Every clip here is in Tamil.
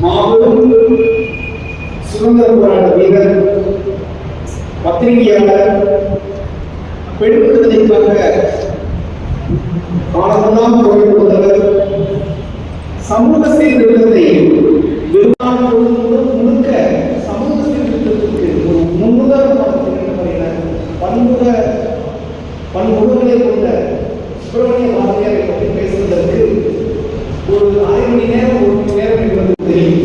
மாபெரும் சுதந்திர போராட்ட வீரர், பத்திரிகையாளர், பெண் விடுதலைக்காக காலமெல்லாம் குரல் கொடுத்தவர், சமூக சீர்திருத்தத்தை முழுக்க சமூக சீர்திருத்தத்திற்கு ஒரு முன்னுதாரணமாக பன்முகங்களை கொண்ட சுப்பிரமணிய பாரதியாரை பற்றி பேசுவதற்கு ஒரு அரை மணி நேரம் ஒரு மணி நேரம் என்பது தெரியும்.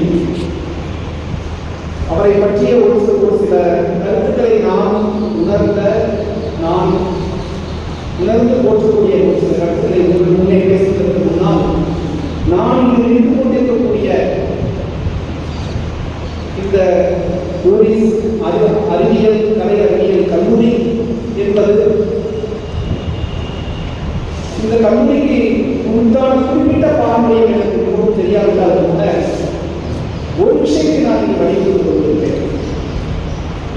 அவரை பற்றிய ஒரு சில கருத்துக்களை நான் உணர்ந்து போற்றக்கூடிய ஒரு சில கருத்துக்களை உங்களுக்கு முன்னே பேசுவதற்கு முன்னால் நான் இங்கு நின்று கொண்டிருக்கக்கூடிய இந்த அறிவியல் கலை அறிவியல் கல்லூரி என்பது இந்த கல்லூரிக்கு உண்டான குறிப்பிட்ட பாரம்பரியம் எனக்கு மிகவும் தெரியாவிட்டாலும் கூட ஒரு விஷயத்தை நான் இங்கு வலியுறுத்தி கொண்டிருக்கிறேன்.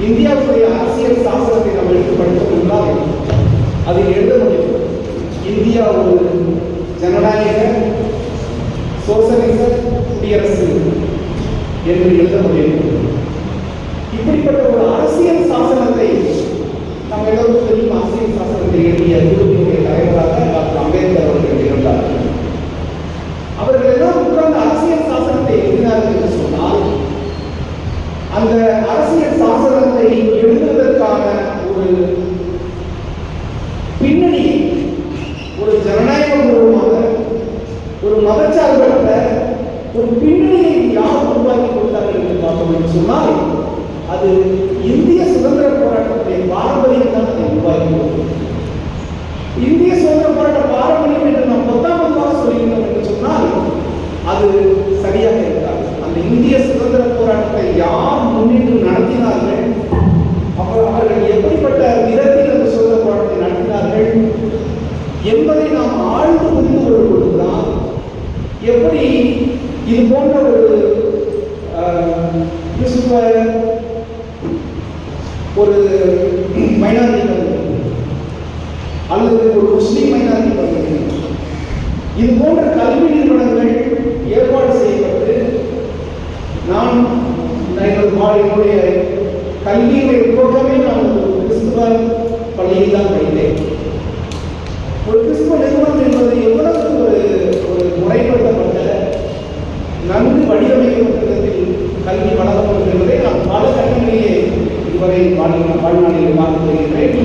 இந்தியாவுடைய அரசியல் சாசனத்தை நாம் எடுத்து படித்தோம் என்றால் அதில் எழுத முடியும், இந்தியா ஒரு ஜனநாயக சோசலிச குடியரசு என்று எழுத முடியும். இப்படிப்பட்ட ஒரு அரசியல் சாசனத்தை நாம் எல்லோருக்கும் தெரியும். அரசியல் சாசனத்தை எழுதிய குழுவினுடைய தலைவராக டாக்டர் அம்பேத்கர் அவர்கள் இருந்தார். அவர்கள் எல்லாம் உட்கார்ந்த அரசியல் சாசனத்தை எழுதினார்கள் என்று சொன்னால் அந்த அரசியல் சாசனத்தை எழுதுவதற்கான ஒரு பின்னணி, ஒரு ஜனநாயகபூர்வமாக ஒரு மதச்சார்பற்ற ஒரு பின்னணியை யார் உருவாக்கி கொடுத்தார்கள் என்று பார்த்தோம் என்று சொன்னால் அது இந்திய சுதந்திர போராட்டத்தை பாரம்பரியம் தான் அதை உருவாக்கி. இந்திய சுதந்திர போராட்ட பாரம்பரியம் என்று நாம் பொத்தாமத்தாக சொல்லியிருந்தோம் என்று சொன்னால் அது சரியாக இருக்காது. அந்த இந்திய சுதந்திர போராட்டத்தை யார் முன்னின்று நடத்தினார்கள், அவர்கள் எப்படிப்பட்ட விதத்தில் அந்த சுதந்திர போராட்டத்தை நடத்தினார்கள் என்பதை நாம் ஆழ்ந்து புரிந்து கொள்ளும் பொழுதுதான் எப்படி இது போன்ற ஒரு கிறிஸ்துவ ஒரு மைனாரிட்டி பகுதி அல்லது ஒரு முஸ்லீம் மைனாரிட்டி பகுதி இது போன்ற கல்வி நிறுவனங்கள் ஏற்பாடு செய்யப்பட்டு நான் என்னுடைய கல்வியுடைய துவக்கமே நான் ஒரு கிறிஸ்துவ பள்ளியில் தான் படித்தேன். ஒரு கிறிஸ்துவ நிறுவனம் என்பது எவ்வளவு ஒரு முறைப்படுத்தப்பட்ட நன்கு வடிவமைக்கப்பட்ட விதத்தில் கல்வி வழங்கப்படும் என்பதை நான் பல கட்டங்களிலே இதுவரை வாழ்நாளில் பார்த்து வருகிறேன்.